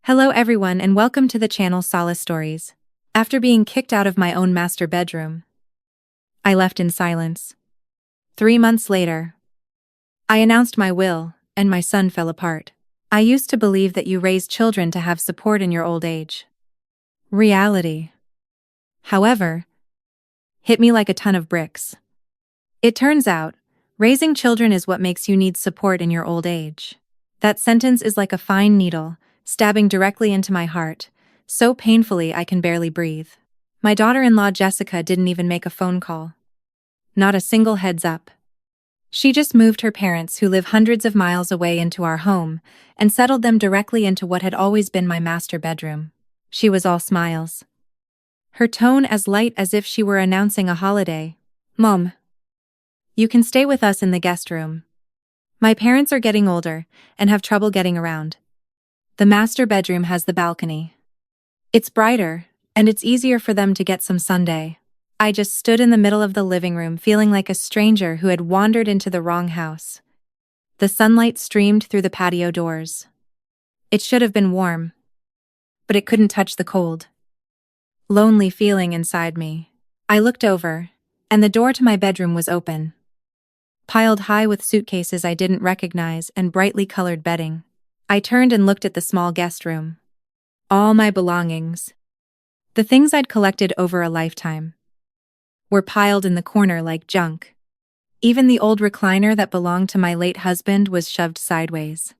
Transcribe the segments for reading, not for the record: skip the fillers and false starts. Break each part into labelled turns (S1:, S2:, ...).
S1: Hello everyone and welcome to the channel Solace Stories. After being kicked out of my own master bedroom, I left in silence. 3 months later, I announced my will, and my son fell apart. I used to believe that you raise children to have support in your old age. Reality, however, hit me like a ton of bricks. It turns out, raising children is what makes you need support in your old age. That sentence is like a fine needle, stabbing directly into my heart, so painfully I can barely breathe. My daughter-in-law Jessica didn't even make a phone call. Not a single heads up. She just moved her parents, who live hundreds of miles away, into our home, and settled them directly into what had always been my master bedroom. She was all smiles. Her tone as light as if she were announcing a holiday. "Mom, you can stay with us in the guest room. My parents are getting older and have trouble getting around. The master bedroom has the balcony. It's brighter, and it's easier for them to get some sunday." I just stood in the middle of the living room, feeling like a stranger who had wandered into the wrong house. The sunlight streamed through the patio doors. It should have been warm, but it couldn't touch the cold, lonely feeling inside me. I looked over, and the door to my bedroom was open, piled high with suitcases I didn't recognize and brightly colored bedding. I turned and looked at the small guest room. All my belongings, the things I'd collected over a lifetime, were piled in the corner like junk. Even the old recliner that belonged to my late husband was shoved sideways,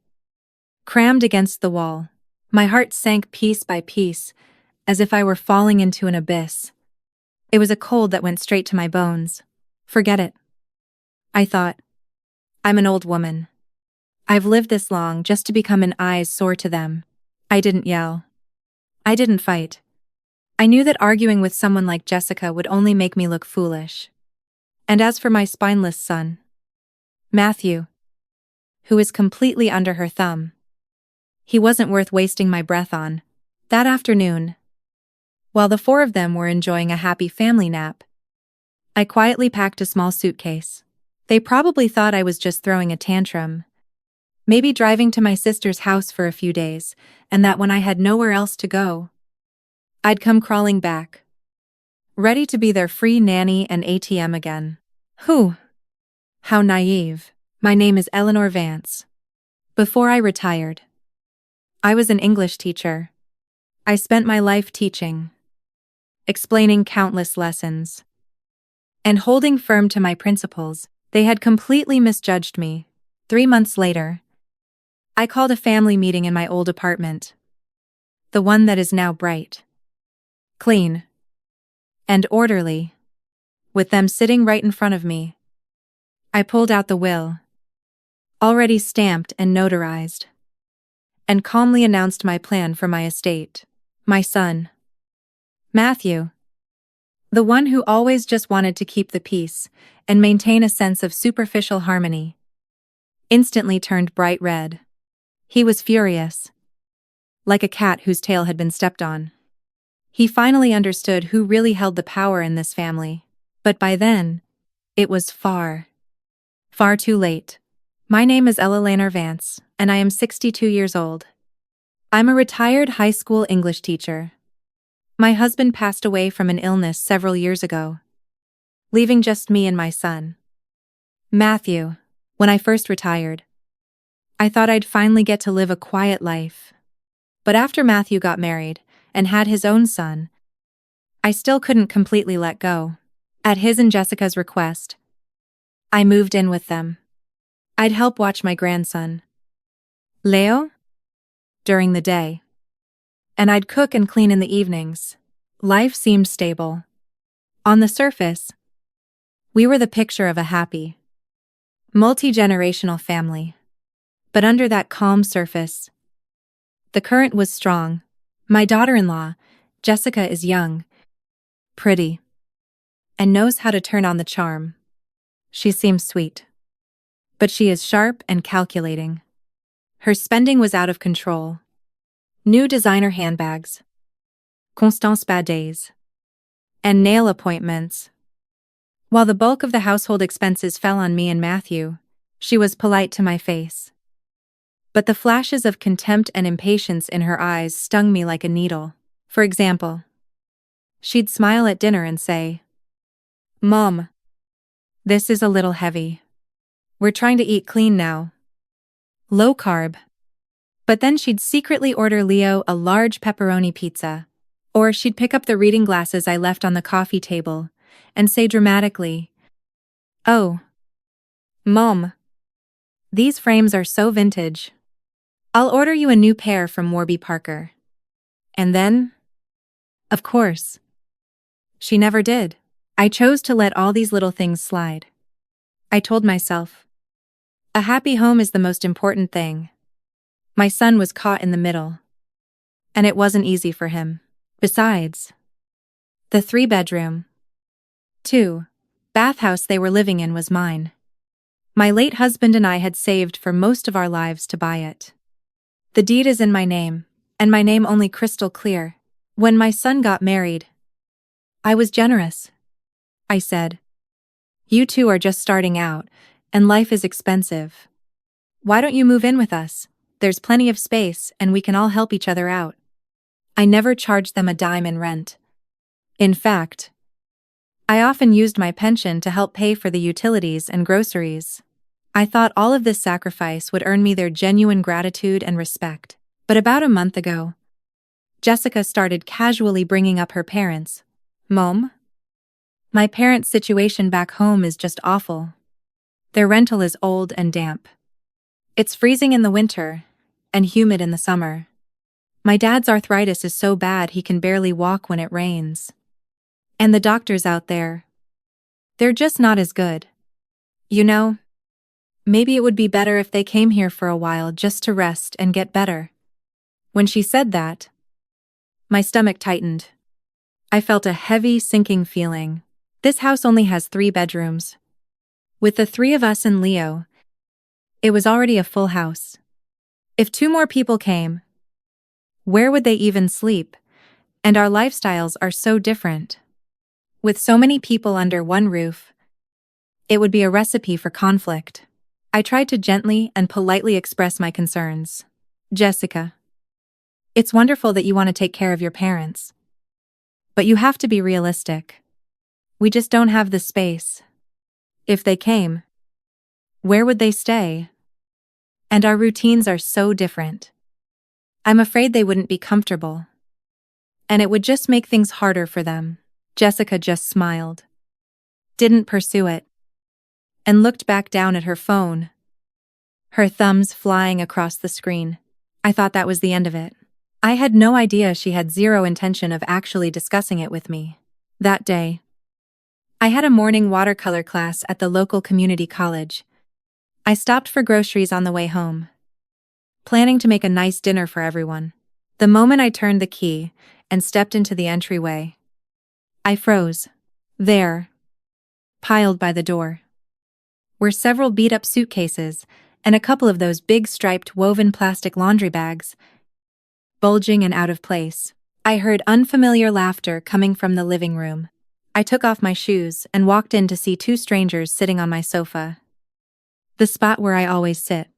S1: crammed against the wall. My heart sank piece by piece, as if I were falling into an abyss. It was a cold that went straight to my bones. Forget it, I thought. I'm an old woman. I've lived this long just to become an eyes sore to them. I didn't yell. I didn't fight. I knew that arguing with someone like Jessica would only make me look foolish. And as for my spineless son, Matthew, who is completely under her thumb, he wasn't worth wasting my breath on. That afternoon, while the four of them were enjoying a happy family nap, I quietly packed a small suitcase. They probably thought I was just throwing a tantrum, maybe driving to my sister's house for a few days, and that when I had nowhere else to go, I'd come crawling back, ready to be their free nanny and ATM again. Whew! How naive. My name is Eleanor Vance. Before I retired, I was an English teacher. I spent my life teaching, explaining countless lessons, and holding firm to my principles. They had completely misjudged me. 3 months later, I called a family meeting in my old apartment, the one that is now bright, clean, and orderly, with them sitting right in front of me. I pulled out the will, already stamped and notarized, and calmly announced my plan for my estate. My son, Matthew, the one who always just wanted to keep the peace and maintain a sense of superficial harmony, instantly turned bright red. He was furious, like a cat whose tail had been stepped on. He finally understood who really held the power in this family. But by then, it was far, far too late. My name is Eleanor Vance, and I am 62 years old. I'm a retired high school English teacher. My husband passed away from an illness several years ago, leaving just me and my son, Matthew. When I first retired, I thought I'd finally get to live a quiet life. But after Matthew got married and had his own son, I still couldn't completely let go. At his and Jessica's request, I moved in with them. I'd help watch my grandson, Leo, during the day, and I'd cook and clean in the evenings. Life seemed stable. On the surface, we were the picture of a happy, multi-generational family. But under that calm surface, the current was strong. My daughter-in-law, Jessica, is young, pretty, and knows how to turn on the charm. She seems sweet, but she is sharp and calculating. Her spending was out of control. New designer handbags, Constance badets, and nail appointments. While the bulk of the household expenses fell on me and Matthew, she was polite to my face. but the flashes of contempt and impatience in her eyes stung me like a needle. For example, she'd smile at dinner and say, "Mom, this is a little heavy. We're trying to eat clean now. Low carb." But then she'd secretly order Leo a large pepperoni pizza. Or she'd pick up the reading glasses I left on the coffee table and say dramatically, "Oh, Mom, these frames are so vintage. I'll order you a new pair from Warby Parker." And then, of course, she never did. I chose to let all these little things slide. I told myself, a happy home is the most important thing. My son was caught in the middle, and it wasn't easy for him. Besides, the 3-bedroom, 2-bathhouse they were living in was mine. My late husband and I had saved for most of our lives to buy it. The deed is in my name, and my name only crystal clear. When my son got married, I was generous. I said, "You two are just starting out, and life is expensive. Why don't you move in with us? There's plenty of space, and we can all help each other out." I never charged them a dime in rent. In fact, I often used my pension to help pay for the utilities and groceries. I thought all of this sacrifice would earn me their genuine gratitude and respect. But about a month ago, Jessica started casually bringing up her parents. "Mom, my parents' situation back home is just awful. Their rental is old and damp. It's freezing in the winter and humid in the summer. My dad's arthritis is so bad he can barely walk when it rains. And the doctors out there, they're just not as good. You know, maybe it would be better if they came here for a while just to rest and get better." When she said that, my stomach tightened. I felt a heavy, sinking feeling. This house only has 3 bedrooms. With the 3 of us and Leo, it was already a full house. If 2 more people came, where would they even sleep? And our lifestyles are so different. With so many people under one roof, it would be a recipe for conflict. I tried to gently and politely express my concerns. "Jessica, it's wonderful that you want to take care of your parents. But you have to be realistic. We just don't have the space. If they came, where would they stay? And our routines are so different. I'm afraid they wouldn't be comfortable. And it would just make things harder for them." Jessica just smiled, didn't pursue it, and looked back down at her phone, her thumbs flying across the screen. I thought that was the end of it. I had no idea she had zero intention of actually discussing it with me. That day, I had a morning watercolor class at the local community college. I stopped for groceries on the way home, planning to make a nice dinner for everyone. The moment I turned the key and stepped into the entryway, I froze. There, piled by the door, were several beat-up suitcases and a couple of those big striped woven plastic laundry bags, bulging and out of place. I heard unfamiliar laughter coming from the living room. I took off my shoes and walked in to see 2 strangers sitting on my sofa, the spot where I always sit.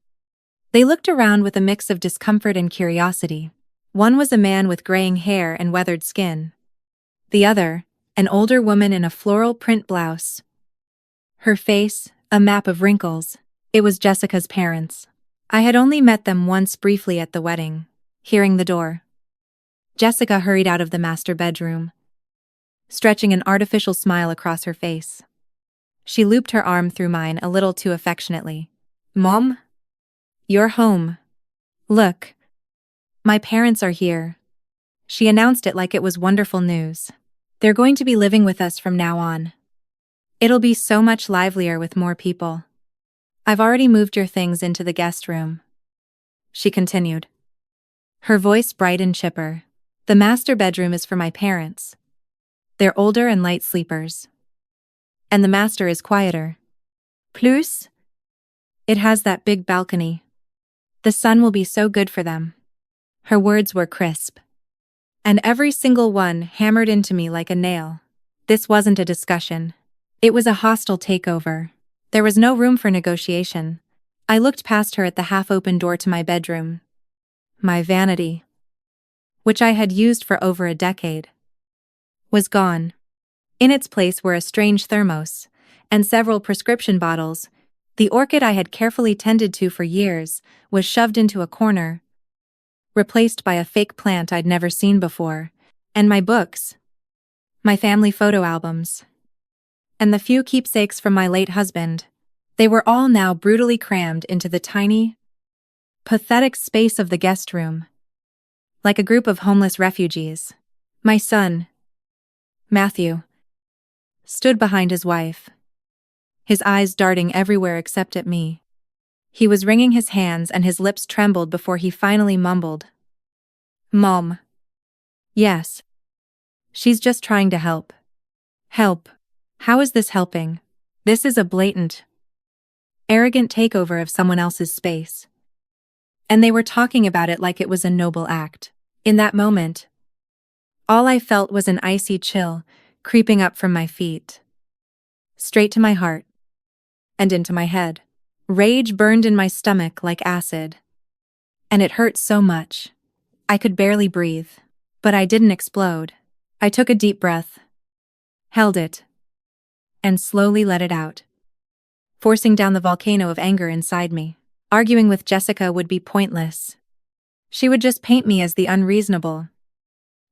S1: They looked around with a mix of discomfort and curiosity. One was a man with graying hair and weathered skin. The other, an older woman in a floral print blouse. Her face, a map of wrinkles. It was Jessica's parents. I had only met them once briefly at the wedding. Hearing the door, Jessica hurried out of the master bedroom, stretching an artificial smile across her face. She looped her arm through mine a little too affectionately. "Mom, you're home. Look, my parents are here." She announced it like it was wonderful news. "They're going to be living with us from now on. It'll be so much livelier with more people. I've already moved your things into the guest room," she continued, her voice bright and chipper. "The master bedroom is for my parents. They're older and light sleepers. And the master is quieter. Plus, it has that big balcony. The sun will be so good for them." Her words were crisp, and every single one hammered into me like a nail. This wasn't a discussion. It was a hostile takeover. There was no room for negotiation. I looked past her at the half-open door to my bedroom. My vanity, which I had used for over a decade, was gone. In its place were a strange thermos and several prescription bottles. The orchid I had carefully tended to for years was shoved into a corner, replaced by a fake plant I'd never seen before, and my books, my family photo albums, and the few keepsakes from my late husband. They were all now brutally crammed into the tiny, pathetic space of the guest room, like a group of homeless refugees. My son, Matthew, stood behind his wife, his eyes darting everywhere except at me. He was wringing his hands and his lips trembled before he finally mumbled, "Mom." "Yes. She's just trying to help." "Help? How is this helping? This is a blatant, arrogant takeover of someone else's space." And they were talking about it like it was a noble act. In that moment, all I felt was an icy chill creeping up from my feet, straight to my heart, and into my head. Rage burned in my stomach like acid, and it hurt so much. I could barely breathe, but I didn't explode. I took a deep breath, held it, and slowly let it out, forcing down the volcano of anger inside me. Arguing with Jessica would be pointless. She would just paint me as the unreasonable,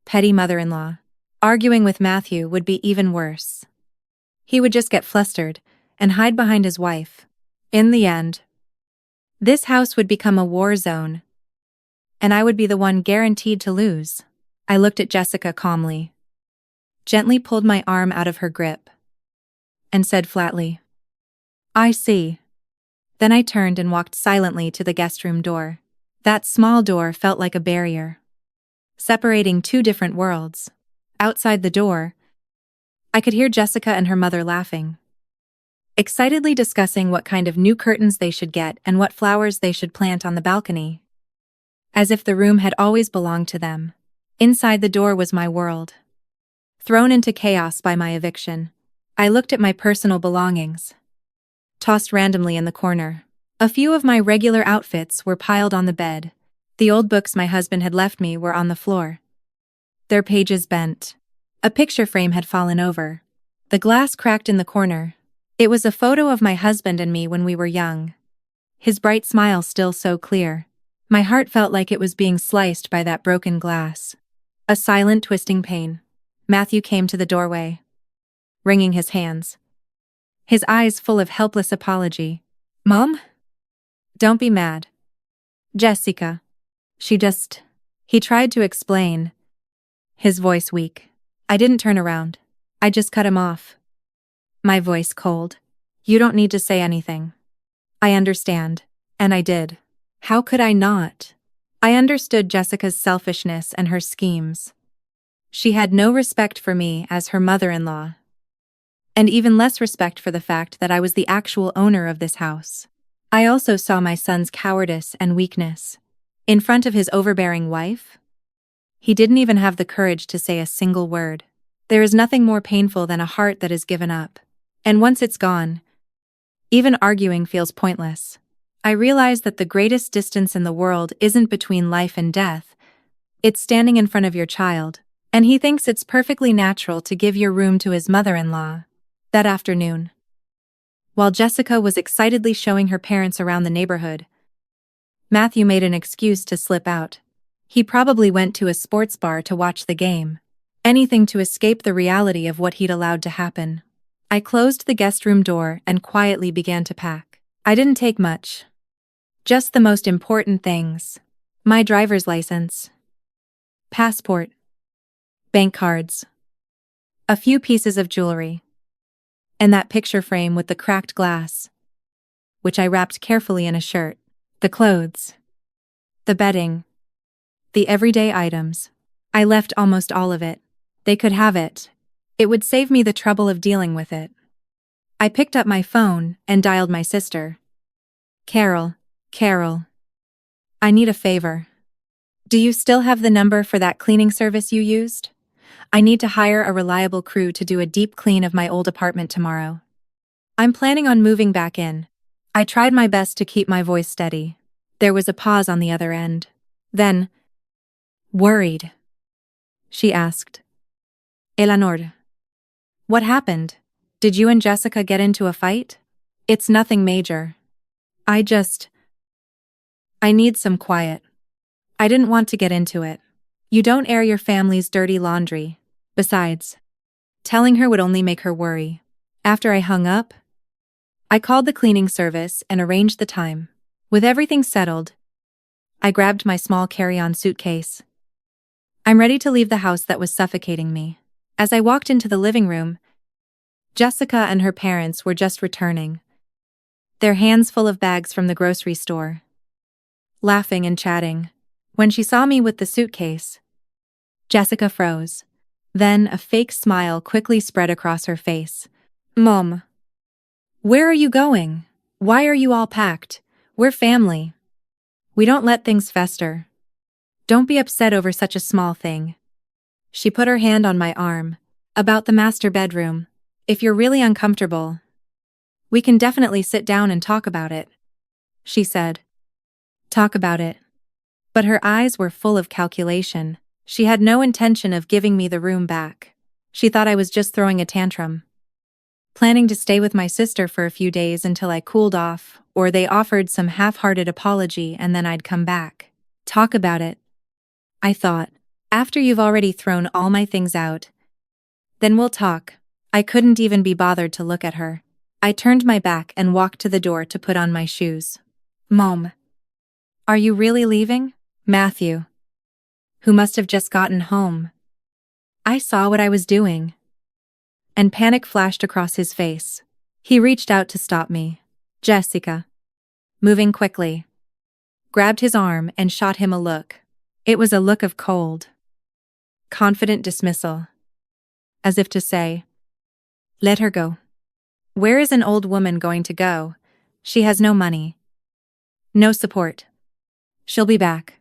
S1: petty mother-in-law. Arguing with Matthew would be even worse. He would just get flustered and hide behind his wife. In the end, this house would become a war zone, and I would be the one guaranteed to lose. I looked at Jessica calmly, gently pulled my arm out of her grip, and said flatly, "I see." Then I turned and walked silently to the guest room door. That small door felt like a barrier, separating two different worlds. Outside the door, I could hear Jessica and her mother laughing, excitedly discussing what kind of new curtains they should get and what flowers they should plant on the balcony, as if the room had always belonged to them. Inside the door was my world, thrown into chaos by my eviction. I looked at my personal belongings, tossed randomly in the corner. A few of my regular outfits were piled on the bed. The old books my husband had left me were on the floor, their pages bent. A picture frame had fallen over, the glass cracked in the corner. It was a photo of my husband and me when we were young, his bright smile still so clear. My heart felt like it was being sliced by that broken glass. A silent, twisting pain. Matthew came to the doorway, wringing his hands, his eyes full of helpless apology. "Mom? Don't be mad. Jessica. He tried to explain, his voice weak. I didn't turn around. I just cut him off, my voice cold. "You don't need to say anything. I understand." And I did. How could I not? I understood Jessica's selfishness and her schemes. She had no respect for me as her mother-in-law, and even less respect for the fact that I was the actual owner of this house. I also saw my son's cowardice and weakness. In front of his overbearing wife, he didn't even have the courage to say a single word. There is nothing more painful than a heart that is given up. And once it's gone, even arguing feels pointless. I realize that the greatest distance in the world isn't between life and death. It's standing in front of your child, and he thinks it's perfectly natural to give your room to his mother-in-law. That afternoon, while Jessica was excitedly showing her parents around the neighborhood, Matthew made an excuse to slip out. He probably went to a sports bar to watch the game. Anything to escape the reality of what he'd allowed to happen. I closed the guest room door and quietly began to pack. I didn't take much, just the most important things: my driver's license, passport, bank cards, a few pieces of jewelry, and that picture frame with the cracked glass, which I wrapped carefully in a shirt. The clothes, the bedding, the everyday items. I left almost all of it. They could have it. It would save me the trouble of dealing with it. I picked up my phone and dialed my sister. Carol, I need a favor. Do you still have the number for that cleaning service you used? I need to hire a reliable crew to do a deep clean of my old apartment tomorrow. I'm planning on moving back in. I tried my best to keep my voice steady. There was a pause on the other end. Then, worried, she asked. Eleanor, what happened? Did you and Jessica get into a fight? It's nothing major. I need some quiet. I didn't want to get into it. You don't air your family's dirty laundry. Besides, telling her would only make her worry. After I hung up, I called the cleaning service and arranged the time. With everything settled, I grabbed my small carry-on suitcase. I'm ready to leave the house that was suffocating me. As I walked into the living room, Jessica and her parents were just returning, their hands full of bags from the grocery store, laughing and chatting. When she saw me with the suitcase, Jessica froze. Then a fake smile quickly spread across her face. Mom, where are you going? Why are you all packed? We're family. We don't let things fester. Don't be upset over such a small thing. She put her hand on my arm. About the master bedroom. If you're really uncomfortable, we can definitely sit down and talk about it, she said. Talk about it. But her eyes were full of calculation. She had no intention of giving me the room back. She thought I was just throwing a tantrum, planning to stay with my sister for a few days until I cooled off, or they offered some half-hearted apology and then I'd come back. Talk about it, I thought. After you've already thrown all my things out, then we'll talk. I couldn't even be bothered to look at her. I turned my back and walked to the door to put on my shoes. Mom, are you really leaving? Matthew, who must have just gotten home. I saw what I was doing, and panic flashed across his face. He reached out to stop me. Jessica, moving quickly, grabbed his arm and shot him a look. It was a look of cold, confident dismissal, as if to say, let her go. Where is an old woman going to go? She has no money, no support. She'll be back.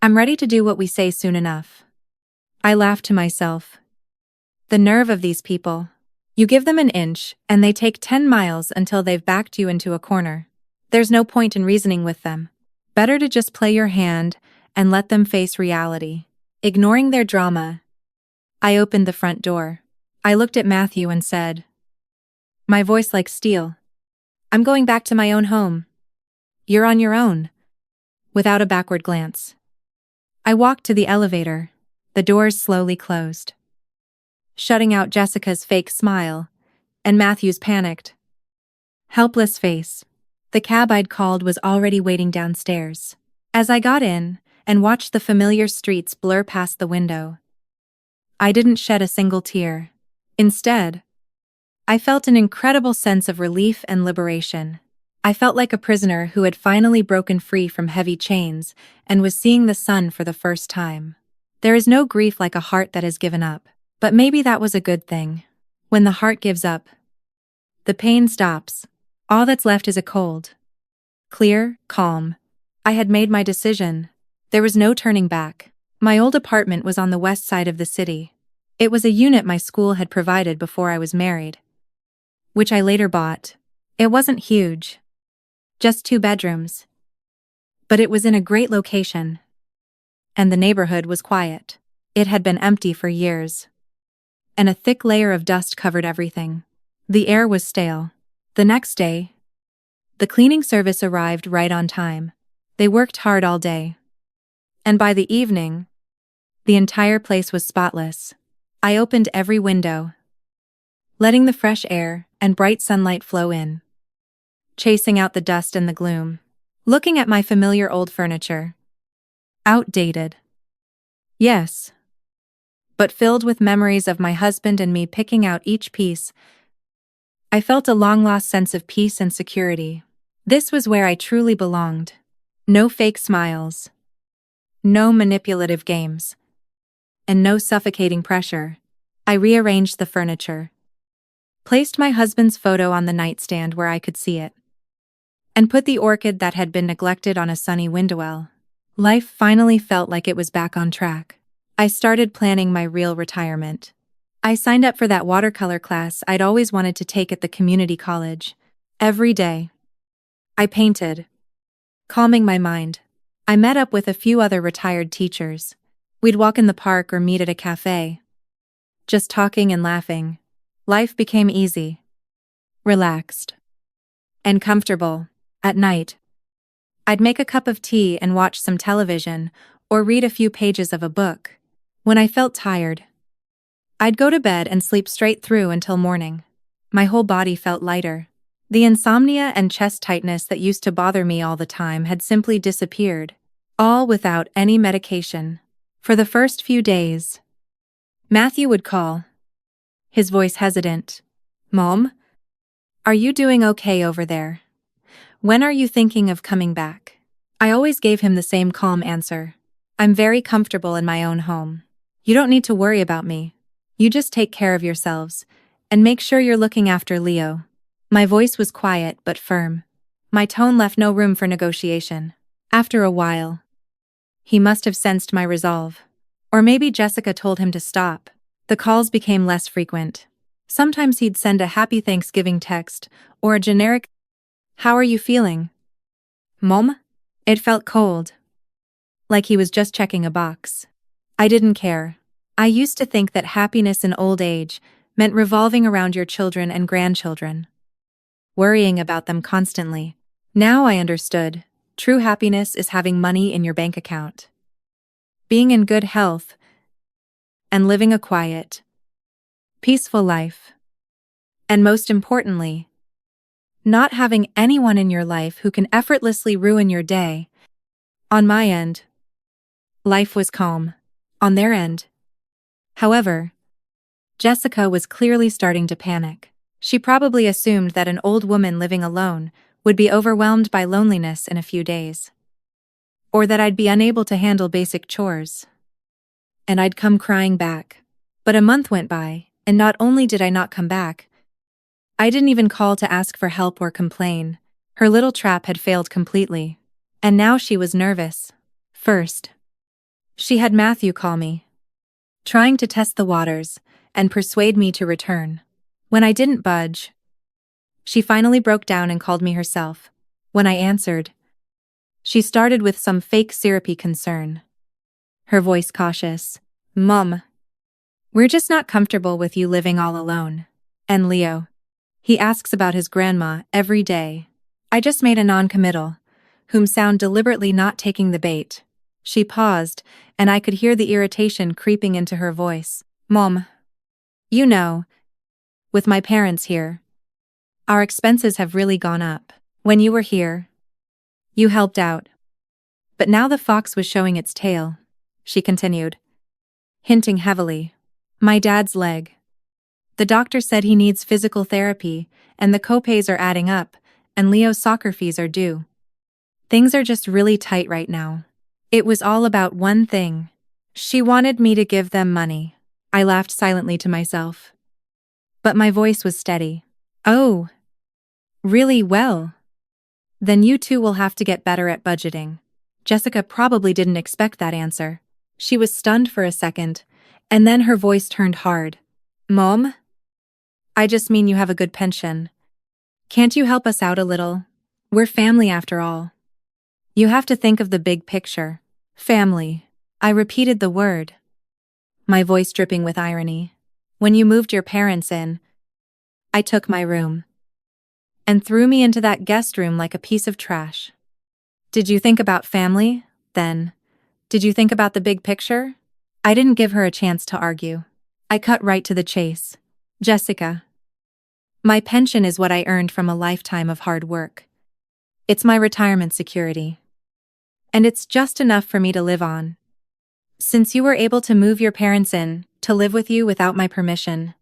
S1: I'm ready to do what we say soon enough. I laughed to myself. The nerve of these people. You give them an inch, and they take 10 miles until they've backed you into a corner. There's no point in reasoning with them. Better to just play your hand and let them face reality. Ignoring their drama, I opened the front door. I looked at Matthew and said, my voice like steel, I'm going back to my own home. You're on your own. Without a backward glance, I walked to the elevator. The doors slowly closed, shutting out Jessica's fake smile and Matthew's panicked, helpless face. The cab I'd called was already waiting downstairs. As I got in and watched the familiar streets blur past the window, I didn't shed a single tear. Instead, I felt an incredible sense of relief and liberation. I felt like a prisoner who had finally broken free from heavy chains and was seeing the sun for the first time. There is no grief like a heart that has given up. But maybe that was a good thing. When the heart gives up, the pain stops. All that's left is a cold, clear calm. I had made my decision. There was no turning back. My old apartment was on the west side of the city. It was a unit my school had provided before I was married, which I later bought. It wasn't huge, just 2 bedrooms. But it was in a great location, and the neighborhood was quiet. It had been empty for years, and a thick layer of dust covered everything. The air was stale. The next day, the cleaning service arrived right on time. They worked hard all day, and by the evening, the entire place was spotless. I opened every window, letting the fresh air and bright sunlight flow in, chasing out the dust and the gloom. Looking at my familiar old furniture. Outdated. Yes, but filled with memories of my husband and me picking out each piece, I felt a long-lost sense of peace and security. This was where I truly belonged. No fake smiles, no manipulative games, and no suffocating pressure. I rearranged the furniture, placed my husband's photo on the nightstand where I could see it, and put the orchid that had been neglected on a sunny windowsill. Life finally felt like it was back on track. I started planning my real retirement. I signed up for that watercolor class I'd always wanted to take at the community college. Every day, I painted, calming my mind. I met up with a few other retired teachers. We'd walk in the park or meet at a cafe. Just talking and laughing. Life became easy, relaxed, and comfortable. At night, I'd make a cup of tea and watch some television or read a few pages of a book. When I felt tired, I'd go to bed and sleep straight through until morning. My whole body felt lighter. The insomnia and chest tightness that used to bother me all the time had simply disappeared, all without any medication. For the first few days, Matthew would call, his voice hesitant. "Mom, are you doing okay over there? When are you thinking of coming back?" I always gave him the same calm answer. "I'm very comfortable in my own home. You don't need to worry about me. You just take care of yourselves, and make sure you're looking after Leo." My voice was quiet but firm. My tone left no room for negotiation. After a while, he must have sensed my resolve. Or maybe Jessica told him to stop. The calls became less frequent. Sometimes he'd send a happy Thanksgiving text, or a generic, "How are you feeling, Mom?" It felt cold, like he was just checking a box. I didn't care. I used to think that happiness in old age meant revolving around your children and grandchildren, worrying about them constantly. Now I understood. True happiness is having money in your bank account, being in good health, and living a quiet, peaceful life. And most importantly, not having anyone in your life who can effortlessly ruin your day. On my end, life was calm. On their end, however, Jessica was clearly starting to panic. She probably assumed that an old woman living alone would be overwhelmed by loneliness in a few days, or that I'd be unable to handle basic chores, and I'd come crying back. But a month went by, and not only did I not come back, I didn't even call to ask for help or complain. Her little trap had failed completely, and now she was nervous. First, she had Matthew call me, trying to test the waters and persuade me to return. When I didn't budge, she finally broke down and called me herself. When I answered, she started with some fake syrupy concern, her voice cautious. "Mom, we're just not comfortable with you living all alone. And Leo, he asks about his grandma every day." I just made a non-committal, whom sound deliberately not taking the bait. She paused, and I could hear the irritation creeping into her voice. "Mom, you know, with my parents here, our expenses have really gone up. When you were here, you helped out. But now the fox was showing its tail," she continued, hinting heavily. "My dad's leg. The doctor said he needs physical therapy, and the copays are adding up, and Leo's soccer fees are due. Things are just really tight right now." It was all about one thing. She wanted me to give them money. I laughed silently to myself, but my voice was steady. "Oh, really? Well, then you two will have to get better at budgeting." Jessica probably didn't expect that answer. She was stunned for a second, and then her voice turned hard. "Mom, I just mean you have a good pension. Can't you help us out a little? We're family after all. You have to think of the big picture." "Family." I repeated the word, my voice dripping with irony. "When you moved your parents in, I took my room and threw me into that guest room like a piece of trash. Did you think about family, then? Did you think about the big picture?" I didn't give her a chance to argue. I cut right to the chase. "Jessica, my pension is what I earned from a lifetime of hard work. It's my retirement security. And it's just enough for me to live on. Since you were able to move your parents in to live with you without my permission,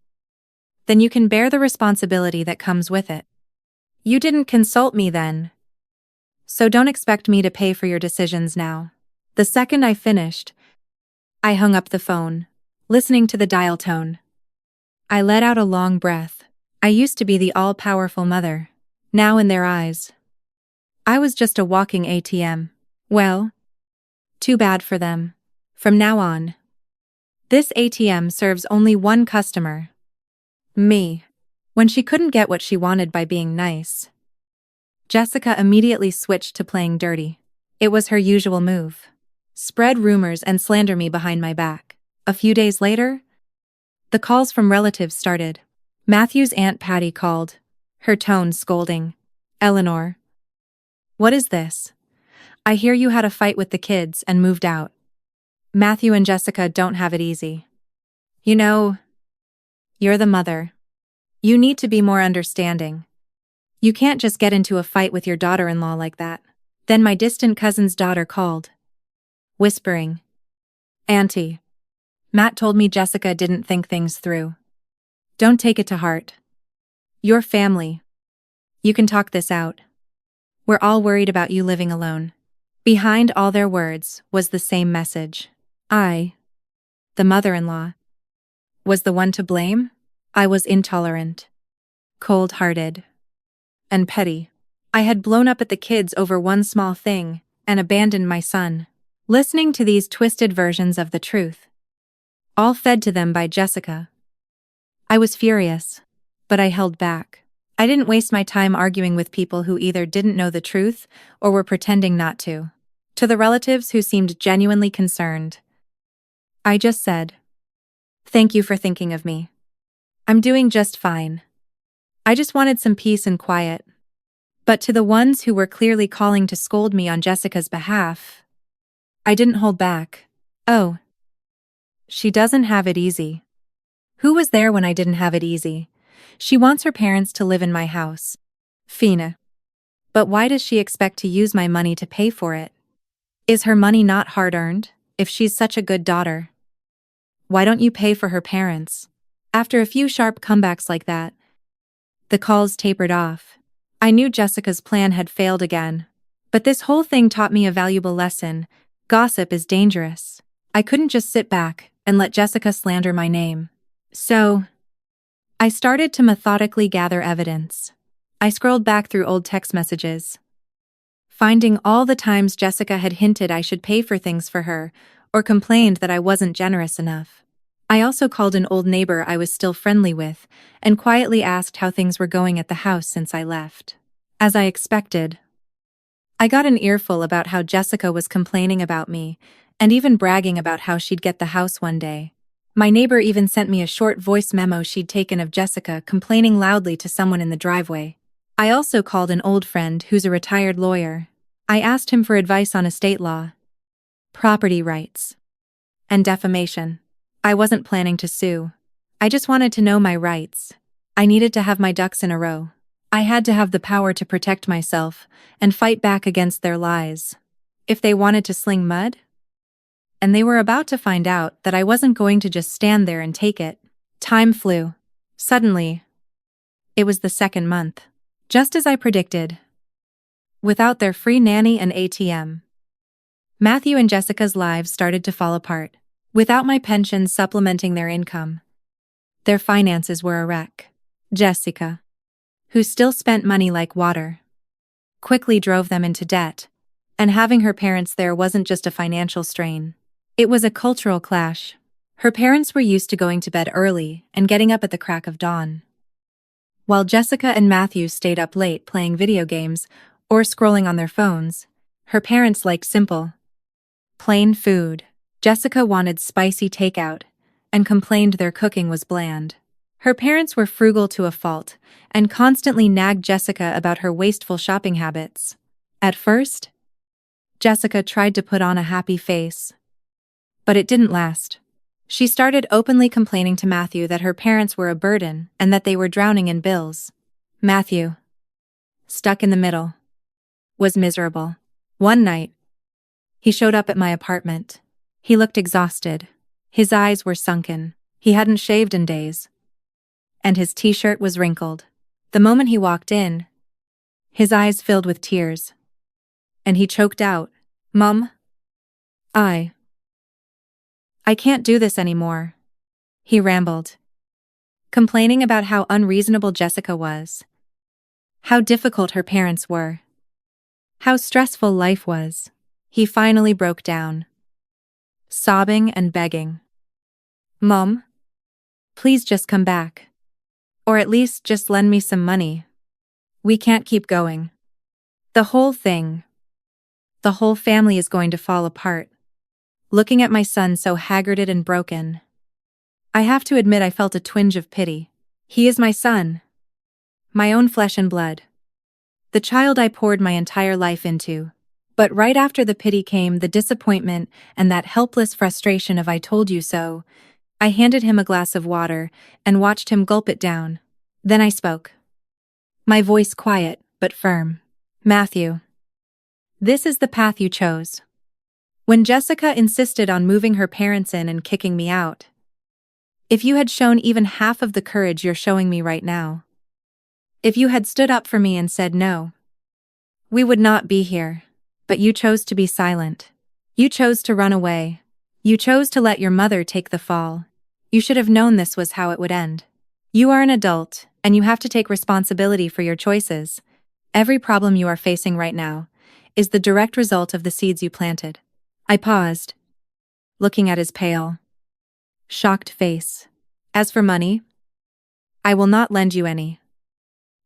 S1: then you can bear the responsibility that comes with it. You didn't consult me then, so don't expect me to pay for your decisions now." The second I finished, I hung up the phone, listening to the dial tone. I let out a long breath. I used to be the all-powerful mother. Now in their eyes, I was just a walking ATM. Well, too bad for them. From now on, this ATM serves only one customer. Me. When she couldn't get what she wanted by being nice, Jessica immediately switched to playing dirty. It was her usual move. Spread rumors and slander me behind my back. A few days later, the calls from relatives started. Matthew's Aunt Patty called, her tone scolding. "Eleanor, what is this? I hear you had a fight with the kids and moved out. Matthew and Jessica don't have it easy. You know, you're the mother. You need to be more understanding. You can't just get into a fight with your daughter-in-law like that." Then my distant cousin's daughter called, whispering, "Auntie, Matt told me Jessica didn't think things through. Don't take it to heart. Your family. You can talk this out. We're all worried about you living alone." Behind all their words was the same message. I, the mother-in-law, was the one to blame. I was intolerant, cold-hearted, and petty. I had blown up at the kids over one small thing and abandoned my son. Listening to these twisted versions of the truth, all fed to them by Jessica, I was furious, but I held back. I didn't waste my time arguing with people who either didn't know the truth or were pretending not to. To the relatives who seemed genuinely concerned, I just said, "Thank you for thinking of me. I'm doing just fine. I just wanted some peace and quiet." But to the ones who were clearly calling to scold me on Jessica's behalf, I didn't hold back. "Oh, she doesn't have it easy. Who was there when I didn't have it easy? She wants her parents to live in my house. Fina. But why does she expect to use my money to pay for it? Is her money not hard-earned, if she's such a good daughter? Why don't you pay for her parents?" After a few sharp comebacks like that, the calls tapered off. I knew Jessica's plan had failed again. But this whole thing taught me a valuable lesson. Gossip is dangerous. I couldn't just sit back and let Jessica slander my name. So, I started to methodically gather evidence. I scrolled back through old text messages, finding all the times Jessica had hinted I should pay for things for her or complained that I wasn't generous enough. I also called an old neighbor I was still friendly with and quietly asked how things were going at the house since I left. As I expected, I got an earful about how Jessica was complaining about me and even bragging about how she'd get the house one day. My neighbor even sent me a short voice memo she'd taken of Jessica complaining loudly to someone in the driveway. I also called an old friend who's a retired lawyer. I asked him for advice on estate law, property rights, and defamation. I wasn't planning to sue. I just wanted to know my rights. I needed to have my ducks in a row. I had to have the power to protect myself and fight back against their lies. If they wanted to sling mud? And they were about to find out that I wasn't going to just stand there and take it. Time flew. Suddenly, it was the second month. Just as I predicted. Without their free nanny and ATM, Matthew and Jessica's lives started to fall apart. Without my pension supplementing their income, their finances were a wreck. Jessica, who still spent money like water, quickly drove them into debt, and having her parents there wasn't just a financial strain. It was a cultural clash. Her parents were used to going to bed early and getting up at the crack of dawn, while Jessica and Matthew stayed up late playing video games or scrolling on their phones. Her parents liked simple, plain food. Jessica wanted spicy takeout and complained their cooking was bland. Her parents were frugal to a fault and constantly nagged Jessica about her wasteful shopping habits. At first, Jessica tried to put on a happy face, but it didn't last. She started openly complaining to Matthew that her parents were a burden and that they were drowning in bills. Matthew, stuck in the middle, was miserable. One night, he showed up at my apartment. He looked exhausted. His eyes were sunken. He hadn't shaved in days, and his t-shirt was wrinkled. The moment he walked in, his eyes filled with tears, and he choked out, "Mom, I can't do this anymore," he rambled, complaining about how unreasonable Jessica was, how difficult her parents were, how stressful life was. He finally broke down, sobbing and begging, "Mom, please just come back. Or at least just lend me some money. We can't keep going." The whole thing. The whole family is going to fall apart. Looking at my son so haggarded and broken, I have to admit I felt a twinge of pity. He is my son. My own flesh and blood. The child I poured my entire life into. But right after the pity came the disappointment and that helpless frustration of "I told you so." I handed him a glass of water and watched him gulp it down. Then I spoke. My voice quiet, but firm. "Matthew. This is the path you chose. When Jessica insisted on moving her parents in and kicking me out, if you had shown even half of the courage you're showing me right now, if you had stood up for me and said no, we would not be here. But you chose to be silent. You chose to run away. You chose to let your mother take the fall. You should have known this was how it would end. You are an adult, and you have to take responsibility for your choices. Every problem you are facing right now is the direct result of the seeds you planted." I paused, looking at his pale, shocked face. "As for money, I will not lend you any.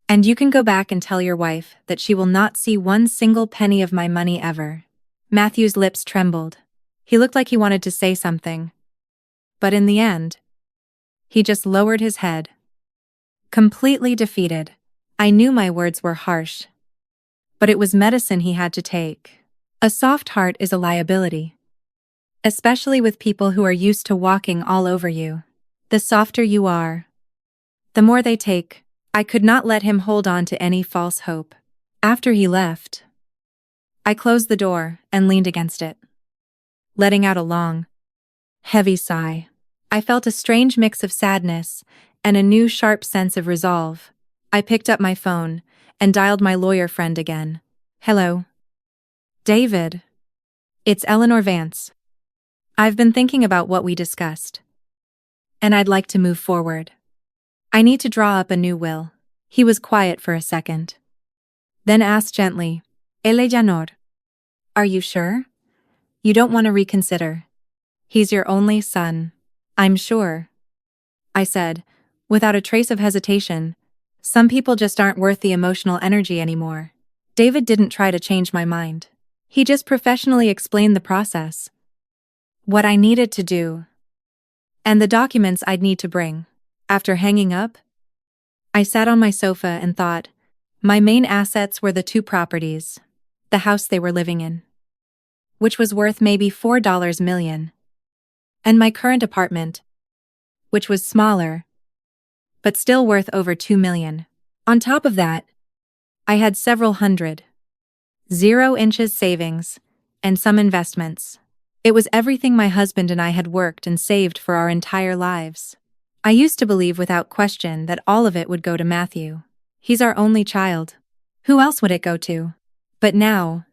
S1: And you can go back and tell your wife that she will not see one single penny of my money ever." Matthew's lips trembled. He looked like he wanted to say something. But in the end, he just lowered his head. Completely defeated. I knew my words were harsh. But it was medicine he had to take. A soft heart is a liability. Especially with people who are used to walking all over you. The softer you are, the more they take. I could not let him hold on to any false hope. After he left, I closed the door and leaned against it, letting out a long, heavy sigh. I felt a strange mix of sadness and a new sharp sense of resolve. I picked up my phone and dialed my lawyer friend again. "Hello. David. It's Eleanor Vance. I've been thinking about what we discussed, and I'd like to move forward. I need to draw up a new will." He was quiet for a second, then asked gently, "Eleanor, are you sure? You don't want to reconsider? He's your only son." "I'm sure," I said, without a trace of hesitation. "Some people just aren't worth the emotional energy anymore." David didn't try to change my mind. He just professionally explained the process, what I needed to do, and the documents I'd need to bring. After hanging up, I sat on my sofa and thought. My main assets were the 2 properties, the house they were living in, which was worth maybe $4 million, and my current apartment, which was smaller, but still worth over $2 million. On top of that, I had several hundred, 0 inches savings, and some investments. It was everything my husband and I had worked and saved for our entire lives. I used to believe without question that all of it would go to Matthew. He's our only child. Who else would it go to? But now,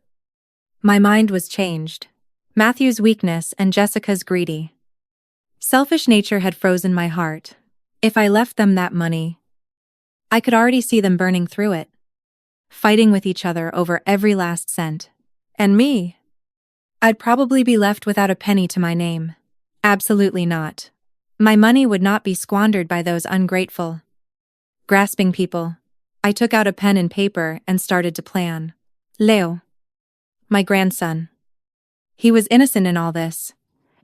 S1: my mind was changed. Matthew's weakness and Jessica's greedy, selfish nature had frozen my heart. If I left them that money, I could already see them burning through it, fighting with each other over every last cent. And me? I'd probably be left without a penny to my name. Absolutely not. My money would not be squandered by those ungrateful, grasping people. I took out a pen and paper and started to plan. Leo, my grandson. He was innocent in all this,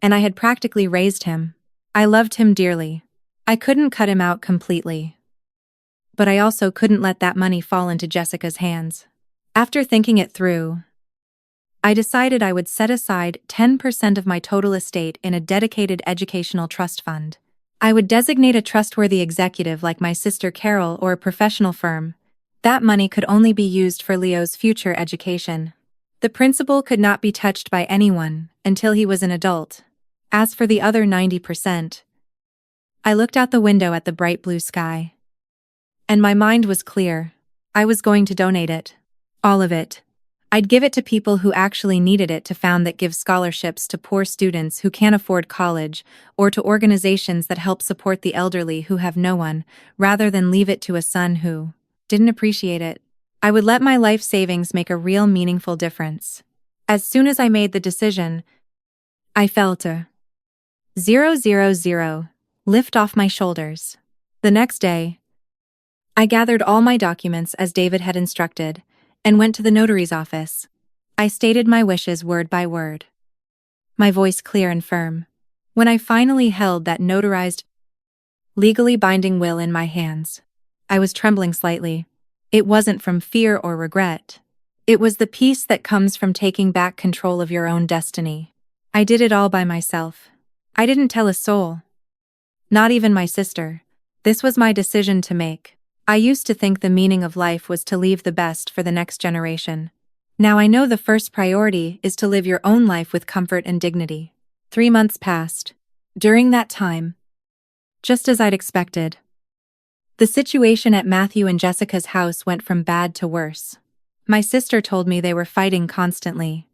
S1: and I had practically raised him. I loved him dearly. I couldn't cut him out completely. But I also couldn't let that money fall into Jessica's hands. After thinking it through, I decided I would set aside 10% of my total estate in a dedicated educational trust fund. I would designate a trustworthy executive like my sister Carol or a professional firm. That money could only be used for Leo's future education. The principal could not be touched by anyone until he was an adult. As for the other 90%, I looked out the window at the bright blue sky. And my mind was clear. I was going to donate it. All of it. I'd give it to people who actually needed it, to found that give scholarships to poor students who can't afford college, or to organizations that help support the elderly who have no one, rather than leave it to a son who didn't appreciate it. I would let my life savings make a real meaningful difference. As soon as I made the decision, I felt a 000 lift off my shoulders. The next day, I gathered all my documents as David had instructed, and went to the notary's office. I stated my wishes word by word, my voice clear and firm. When I finally held that notarized, legally binding will in my hands, I was trembling slightly. It wasn't from fear or regret. It was the peace that comes from taking back control of your own destiny. I did it all by myself. I didn't tell a soul. Not even my sister. This was my decision to make. I used to think the meaning of life was to leave the best for the next generation. Now I know the first priority is to live your own life with comfort and dignity. 3 months passed. During that time, just as I'd expected, the situation at Matthew and Jessica's house went from bad to worse. My sister told me they were fighting constantly,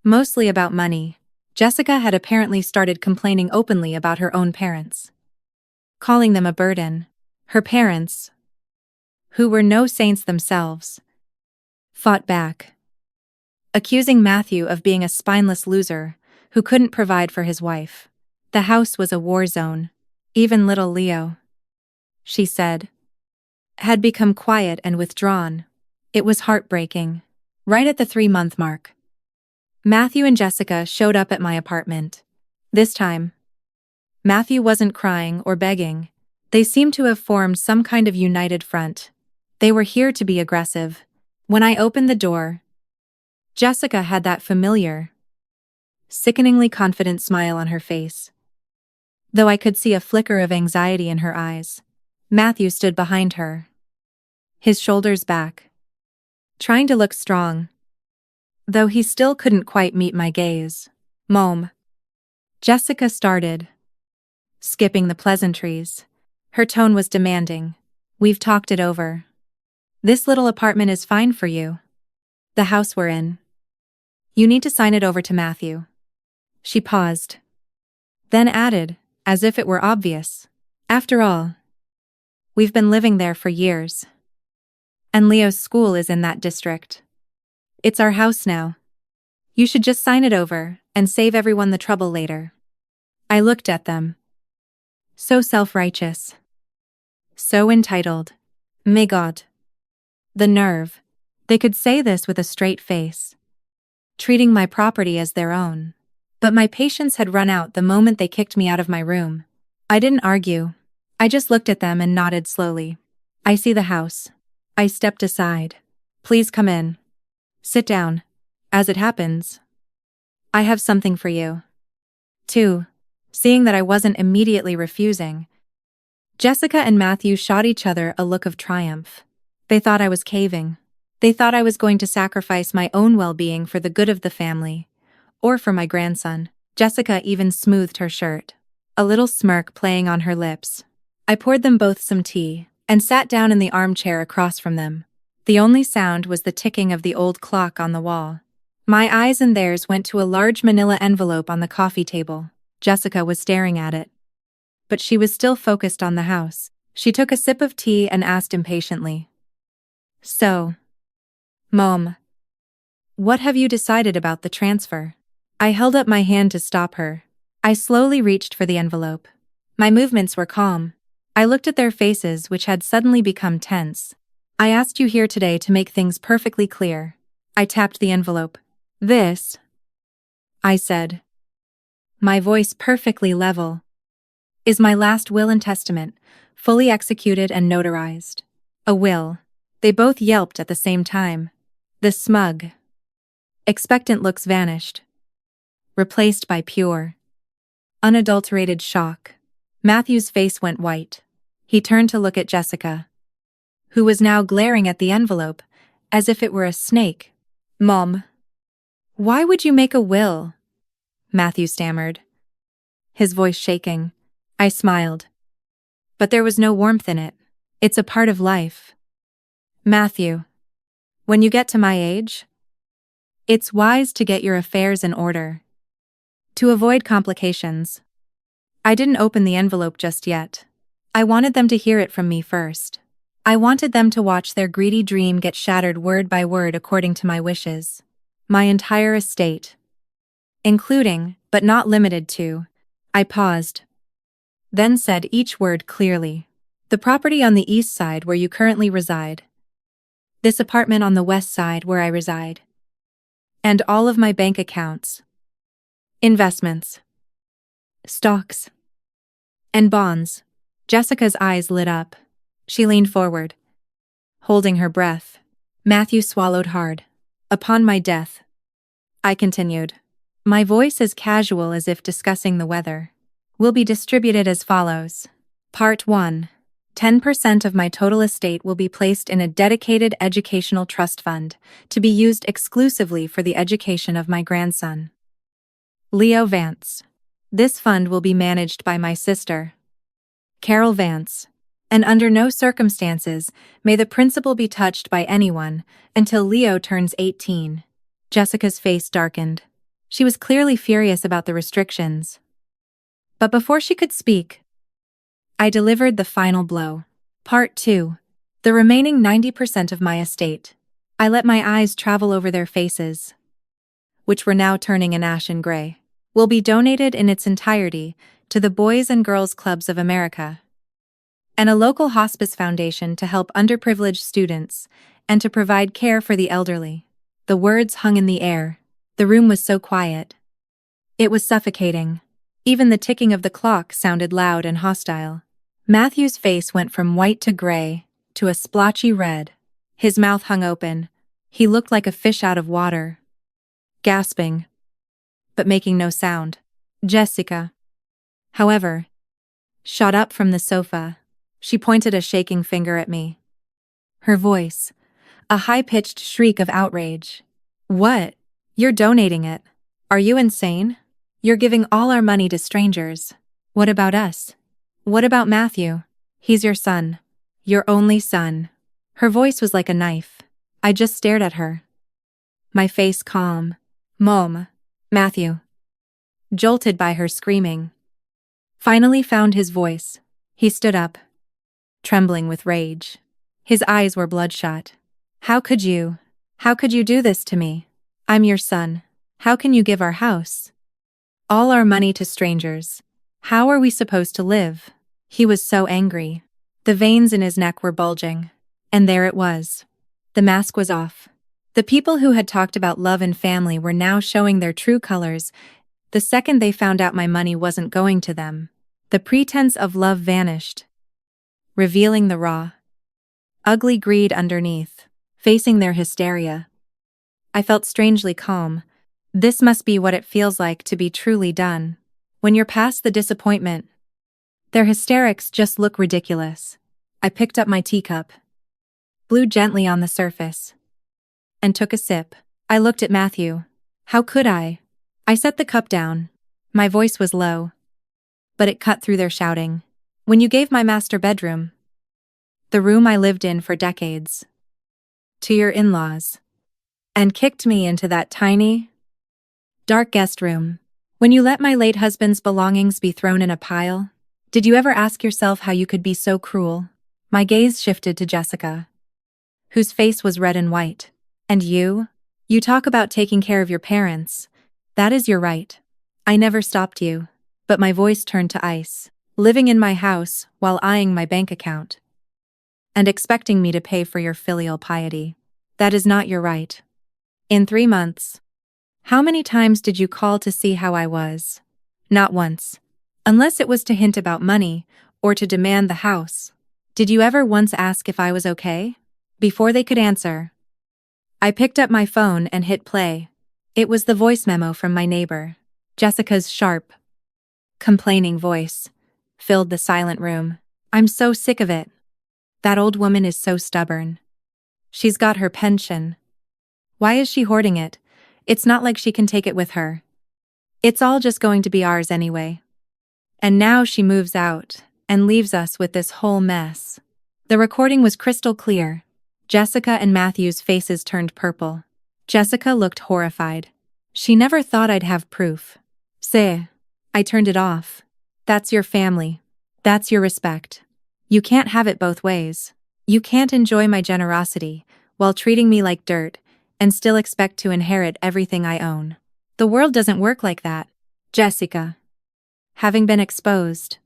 S1: mostly about money. Jessica had apparently started complaining openly about her own parents, calling them a burden. Her parents, who were no saints themselves, fought back, accusing Matthew of being a spineless loser who couldn't provide for his wife. The house was a war zone. Even little Leo, she said, had become quiet and withdrawn. It was heartbreaking. Right at the 3-month mark, Matthew and Jessica showed up at my apartment. This time, Matthew wasn't crying or begging. They seemed to have formed some kind of united front. They were here to be aggressive. When I opened the door, Jessica had that familiar, sickeningly confident smile on her face, though I could see a flicker of anxiety in her eyes. Matthew stood behind her, his shoulders back, trying to look strong, though he still couldn't quite meet my gaze. "Mom," Jessica started, skipping the pleasantries. Her tone was demanding. "We've talked it over. This little apartment is fine for you. The house we're in. You need to sign it over to Matthew." She paused, then added, as if it were obvious, "After all, we've been living there for years. And Leo's school is in that district. It's our house now. You should just sign it over and save everyone the trouble later." I looked at them. So self-righteous. So entitled. May God. The nerve. They could say this with a straight face, treating my property as their own. But my patience had run out the moment they kicked me out of my room. I didn't argue. I just looked at them and nodded slowly. "I see the house." I stepped aside. "Please come in. Sit down. As it happens, I have something for you." Too. Seeing that I wasn't immediately refusing, Jessica and Matthew shot each other a look of triumph. They thought I was caving. They thought I was going to sacrifice my own well-being for the good of the family, or for my grandson. Jessica even smoothed her shirt, a little smirk playing on her lips. I poured them both some tea and sat down in the armchair across from them. The only sound was the ticking of the old clock on the wall. My eyes and theirs went to a large manila envelope on the coffee table. Jessica was staring at it, but she was still focused on the house. She took a sip of tea and asked impatiently, "So, Mom, what have you decided about the transfer?" I held up my hand to stop her. I slowly reached for the envelope. My movements were calm. I looked at their faces, which had suddenly become tense. "I asked you here today to make things perfectly clear." I tapped the envelope. "This," I said, my voice perfectly level, "is my last will and testament, fully executed and notarized." A will. They both yelped at the same time. The smug, expectant looks vanished, replaced by pure, unadulterated shock. Matthew's face went white. He turned to look at Jessica, who was now glaring at the envelope, as if it were a snake. "Mom, why would you make a will?" Matthew stammered, his voice shaking. I smiled, but there was no warmth in it. "It's a part of life, Matthew. When you get to my age, it's wise to get your affairs in order, to avoid complications." I didn't open the envelope just yet. I wanted them to hear it from me first. I wanted them to watch their greedy dream get shattered word by word according to my wishes. My entire estate, including, but not limited to, I paused, then said each word clearly. "The property on the east side where you currently reside, this apartment on the west side where I reside, and all of my bank accounts, investments, stocks, and bonds. Jessica's eyes lit up. She leaned forward, holding her breath. Matthew swallowed hard. Upon my death, I continued, my voice as casual as if discussing the weather, will be distributed as follows. Part 1. 10% of my total estate will be placed in a dedicated educational trust fund to be used exclusively for the education of my grandson, Leo Vance. This fund will be managed by my sister, Carol Vance, and under no circumstances may the principal be touched by anyone until Leo turns 18. Jessica's face darkened. She was clearly furious about the restrictions. But before she could speak, I delivered the final blow. Part 2. The remaining 90% of my estate. I let my eyes travel over their faces, which were now turning an ashen gray, will be donated in its entirety to the Boys and Girls Clubs of America and a local hospice foundation to help underprivileged students and to provide care for the elderly. The words hung in the air. The room was so quiet. It was suffocating. Even the ticking of the clock sounded loud and hostile. Matthew's face went from white to gray to a splotchy red. His mouth hung open. He looked like a fish out of water, gasping, but making no sound. Jessica, however, shot up from the sofa. She pointed a shaking finger at me. Her voice, a high-pitched shriek of outrage. What? You're donating it? Are you insane? You're giving all our money to strangers. What about us? What about Matthew? He's your son. Your only son. Her voice was like a knife. I just stared at her, my face calm. Mom, Matthew, jolted by her screaming, finally found his voice. He stood up, trembling with rage. His eyes were bloodshot. How could you do this to me? I'm your son. How can you give our house, all our money to strangers? How are we supposed to live? He was so angry. The veins in his neck were bulging. And there it was. The mask was off. The people who had talked about love and family were now showing their true colors the second they found out my money wasn't going to them. The pretense of love vanished, revealing the raw, ugly greed underneath. Facing their hysteria, I felt strangely calm. This must be what it feels like to be truly done. When you're past the disappointment, their hysterics just look ridiculous. I picked up my teacup, blew gently on the surface, and took a sip. I looked at Matthew. How could I? I set the cup down. My voice was low, but it cut through their shouting. When you gave my master bedroom, the room I lived in for decades, to your in-laws, and kicked me into that tiny, dark guest room, when you let my late husband's belongings be thrown in a pile, did you ever ask yourself how you could be so cruel? My gaze shifted to Jessica, whose face was red and white. And you? You talk about taking care of your parents. That is your right. I never stopped you. But my voice turned to ice. Living in my house while eyeing my bank account, and expecting me to pay for your filial piety. That is not your right. In 3 months, how many times did you call to see how I was? Not once. Unless it was to hint about money, or to demand the house. Did you ever once ask if I was okay? Before they could answer, I picked up my phone and hit play. It was the voice memo from my neighbor. Jessica's sharp, complaining voice filled the silent room. I'm so sick of it. That old woman is so stubborn. She's got her pension. Why is she hoarding it? It's not like she can take it with her. It's all just going to be ours anyway. And now she moves out and leaves us with this whole mess. The recording was crystal clear. Jessica and Matthew's faces turned purple. Jessica looked horrified. She never thought I'd have proof. Say, I turned it off. That's your family. That's your respect. You can't have it both ways. You can't enjoy my generosity while treating me like dirt and still expect to inherit everything I own. The world doesn't work like that. Jessica, having been exposed,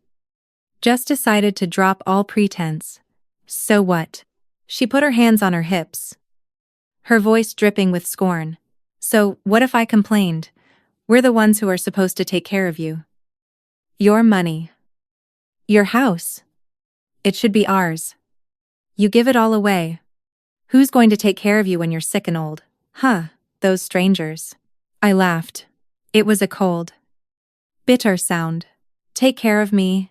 S1: just decided to drop all pretense. So what? She put her hands on her hips. her voice dripping with scorn. So, what if I complained? We're the ones who are supposed to take care of you. Your money. Your house. It should be ours. You give it all away. Who's going to take care of you when you're sick and old? Huh, those strangers. I laughed. It was a cold, bitter sound. Take care of me?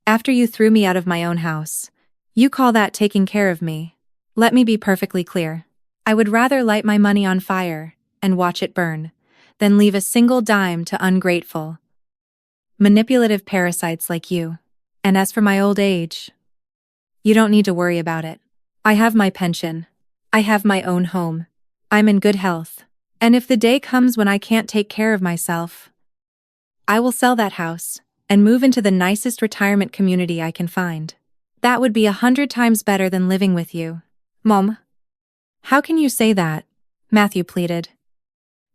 S1: After you threw me out of my own house. You call that taking care of me? Let me be perfectly clear. I would rather light my money on fire and watch it burn than leave a single dime to ungrateful, manipulative parasites like you. And as for my old age, you don't need to worry about it. I have my pension. I have my own home. I'm in good health. And if the day comes when I can't take care of myself, I will sell that house and move into the nicest retirement community I can find. That would be 100 times better than living with you. Mom, how can you say that? Matthew pleaded,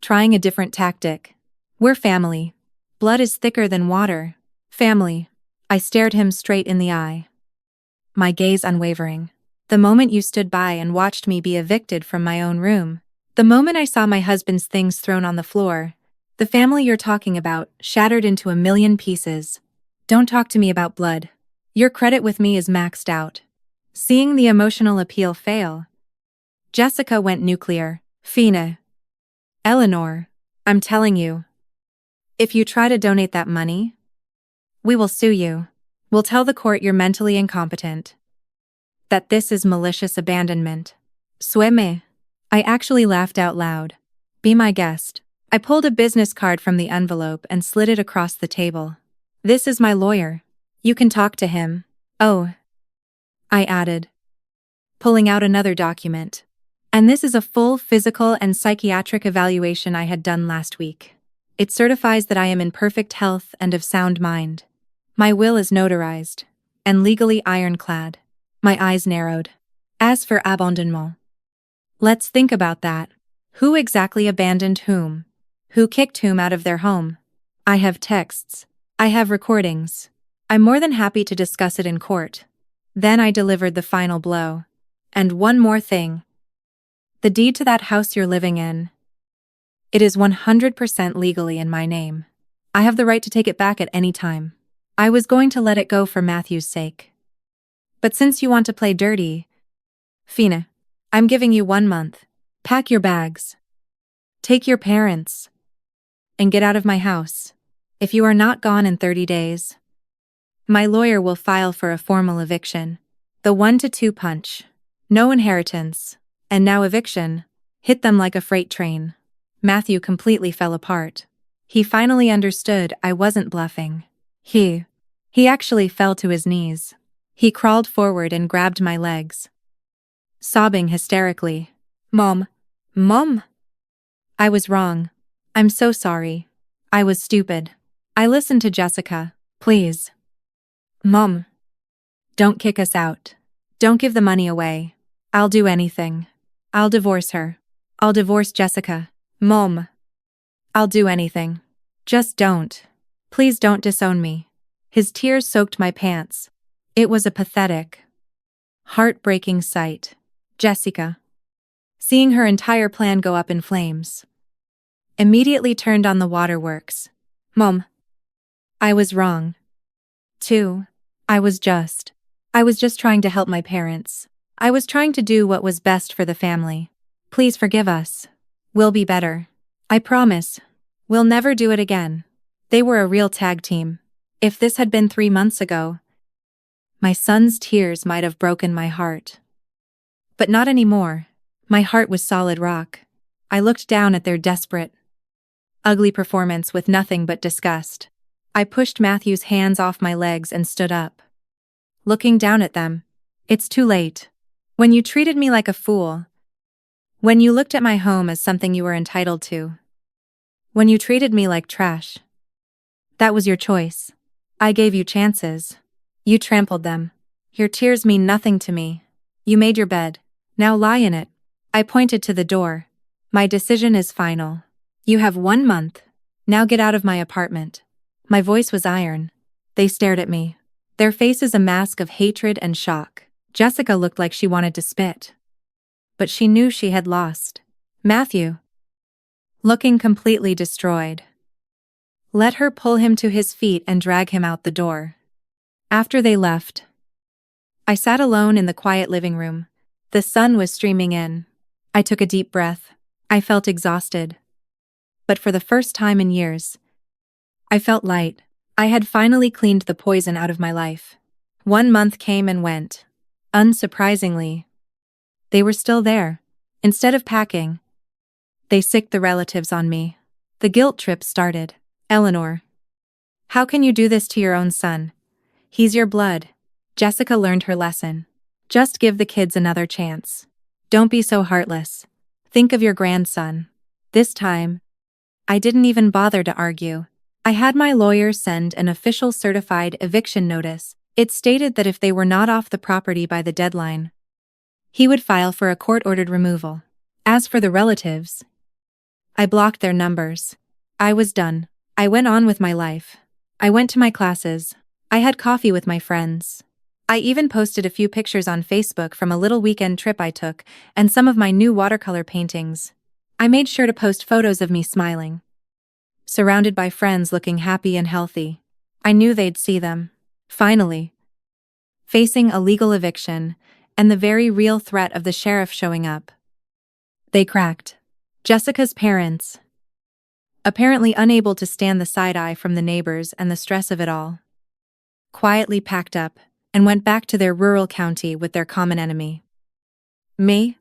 S1: trying a different tactic. We're family. Blood is thicker than water. Family. I stared him straight in the eye, my gaze unwavering. The moment you stood by and watched me be evicted from my own room, the moment I saw my husband's things thrown on the floor, the family you're talking about shattered into a million pieces. Don't talk to me about blood. Your credit with me is maxed out. Seeing the emotional appeal fail, Jessica went nuclear. Fina. Eleanor, I'm telling you, if you try to donate that money, we will sue you. We'll tell the court you're mentally incompetent. That this is malicious abandonment. Sueme. I actually laughed out loud. Be my guest. I pulled a business card from the envelope and slid it across the table. This is my lawyer. You can talk to him. Oh, I added, pulling out another document. And this is a full physical and psychiatric evaluation I had done last week. It certifies that I am in perfect health and of sound mind. My will is notarized and legally ironclad. My eyes narrowed. As for abandonnement, let's think about that. Who exactly abandoned whom? Who kicked whom out of their home? I have texts. I have recordings. I'm more than happy to discuss it in court. Then I delivered the final blow. And one more thing. The deed to that house you're living in. It is 100% legally in my name. I have the right to take it back at any time. I was going to let it go for Matthew's sake. But since you want to play dirty, Fina, I'm giving you 1 month. Pack your bags. Take your parents. And get out of my house. If you are not gone in 30 days, my lawyer will file for a formal eviction. The 1-2 punch. No inheritance. And now eviction. Hit them like a freight train. Matthew completely fell apart. He finally understood I wasn't bluffing. He actually fell to his knees. He crawled forward and grabbed my legs, sobbing hysterically. Mom. I was wrong. I'm so sorry. I was stupid. I listened to Jessica. Please. Mom. Don't kick us out. Don't give the money away. I'll do anything. I'll divorce her. I'll divorce Jessica. Mom. I'll do anything. Just don't. Please don't disown me. His tears soaked my pants. It was a pathetic, heartbreaking sight. Jessica, seeing her entire plan go up in flames, immediately turned on the waterworks. Mom. I was wrong. Too. I was just trying to help my parents. I was trying to do what was best for the family. Please forgive us. We'll be better. I promise. We'll never do it again. They were a real tag team. If this had been 3 months ago, my son's tears might have broken my heart. But not anymore. My heart was solid rock. I looked down at their desperate, ugly performance with nothing but disgust. I pushed Matthew's hands off my legs and stood up, looking down at them. It's too late. When you treated me like a fool, when you looked at my home as something you were entitled to, when you treated me like trash, that was your choice. I gave you chances. You trampled them. Your tears mean nothing to me. You made your bed. Now lie in it. I pointed to the door. My decision is final. You have 1 month. Now get out of my apartment. My voice was iron. They stared at me, their faces a mask of hatred and shock. Jessica looked like she wanted to spit, but she knew she had lost. Matthew, looking completely destroyed, let her pull him to his feet and drag him out the door. After they left, I sat alone in the quiet living room. The sun was streaming in. I took a deep breath. I felt exhausted. But for the first time in years, I felt light. I had finally cleaned the poison out of my life. 1 month came and went. Unsurprisingly, they were still there. Instead of packing, they sicked the relatives on me. The guilt trip started. Eleanor, how can you do this to your own son? He's your blood. Jessica learned her lesson. Just give the kids another chance. Don't be so heartless. Think of your grandson. This time, I didn't even bother to argue. I had my lawyer send an official certified eviction notice. It stated that if they were not off the property by the deadline, he would file for a court-ordered removal. As for the relatives, I blocked their numbers. I was done. I went on with my life. I went to my classes. I had coffee with my friends. I even posted a few pictures on Facebook from a little weekend trip I took and some of my new watercolor paintings. I made sure to post photos of me smiling, surrounded by friends looking happy and healthy. I knew they'd see them. Finally, facing a legal eviction and the very real threat of the sheriff showing up, they cracked. Jessica's parents, apparently unable to stand the side-eye from the neighbors and the stress of it all, quietly packed up and went back to their rural county with their common enemy. Me?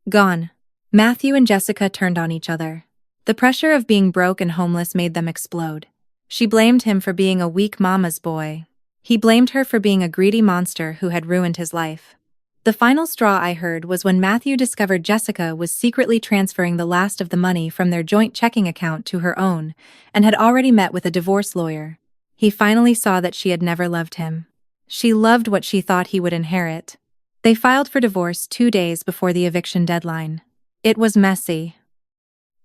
S1: Gone. Matthew and Jessica turned on each other. The pressure of being broke and homeless made them explode. She blamed him for being a weak mama's boy. He blamed her for being a greedy monster who had ruined his life. The final straw I heard was when Matthew discovered Jessica was secretly transferring the last of the money from their joint checking account to her own and had already met with a divorce lawyer. He finally saw that she had never loved him. She loved what she thought he would inherit. They filed for divorce 2 days before the eviction deadline. It was messy,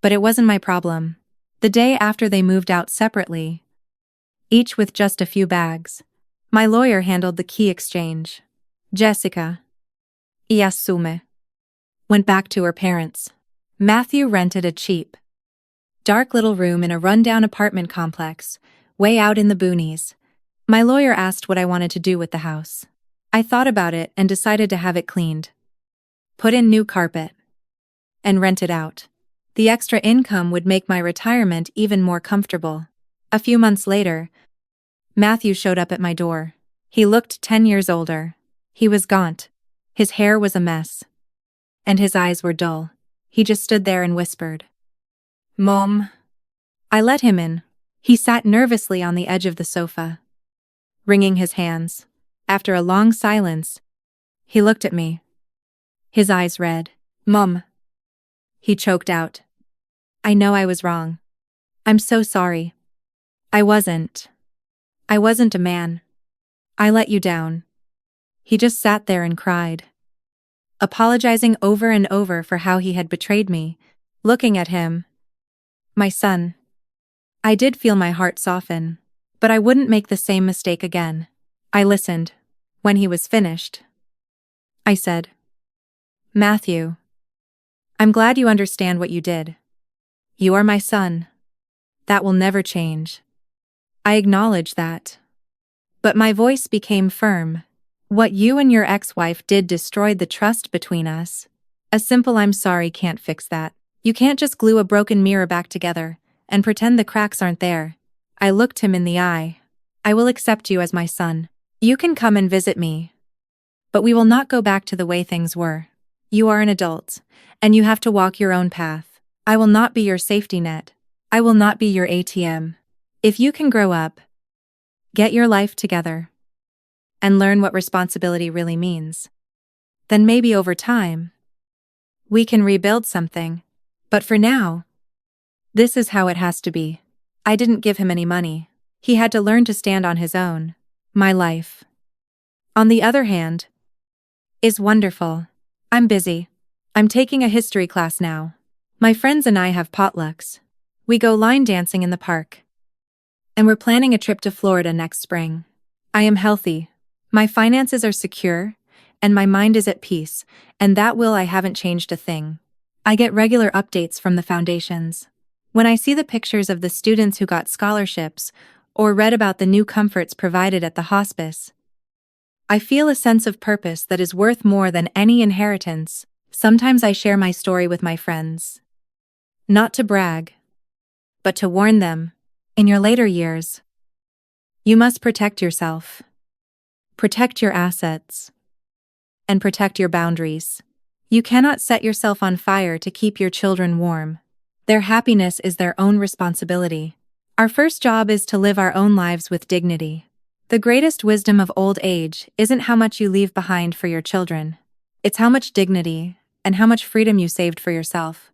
S1: but it wasn't my problem. The day after they moved out separately, each with just a few bags, my lawyer handled the key exchange. Jessica, Iyasume, went back to her parents. Matthew rented a cheap, dark little room in a rundown apartment complex, way out in the boonies. My lawyer asked what I wanted to do with the house. I thought about it and decided to have it cleaned, put in new carpet, and rent it out. The extra income would make my retirement even more comfortable. A few months later, Matthew showed up at my door. He looked 10 years older. He was gaunt. His hair was a mess, and his eyes were dull. He just stood there and whispered, "Mom." I let him in. He sat nervously on the edge of the sofa, wringing his hands. After a long silence, he looked at me, his eyes red. "Mom," he choked out. "I know I was wrong. I'm so sorry. I wasn't a man. I let you down." He just sat there and cried, apologizing over and over for how he had betrayed me. Looking at him, my son, I did feel my heart soften, but I wouldn't make the same mistake again. I listened. When he was finished, I said, "Matthew, I'm glad you understand what you did. You are my son. That will never change." I acknowledge that. But my voice became firm. "What you and your ex-wife did destroyed the trust between us. A simple "I'm sorry" can't fix that. You can't just glue a broken mirror back together and pretend the cracks aren't there." I looked him in the eye. "I will accept you as my son. You can come and visit me. But we will not go back to the way things were. You are an adult, and you have to walk your own path. I will not be your safety net. I will not be your ATM. If you can grow up, get your life together, and learn what responsibility really means, then maybe over time, we can rebuild something. But for now, this is how it has to be." I didn't give him any money. He had to learn to stand on his own. My life, on the other hand, is wonderful. I'm busy. I'm taking a history class now. My friends and I have potlucks. We go line dancing in the park. And we're planning a trip to Florida next spring. I am healthy. My finances are secure, and my mind is at peace, and that will I haven't changed a thing. I get regular updates from the foundations. When I see the pictures of the students who got scholarships or read about the new comforts provided at the hospice, I feel a sense of purpose that is worth more than any inheritance. Sometimes I share my story with my friends. Not to brag, but to warn them. In your later years, you must protect yourself, protect your assets, and protect your boundaries. You cannot set yourself on fire to keep your children warm. Their happiness is their own responsibility. Our first job is to live our own lives with dignity. The greatest wisdom of old age isn't how much you leave behind for your children. It's how much dignity and how much freedom you saved for yourself.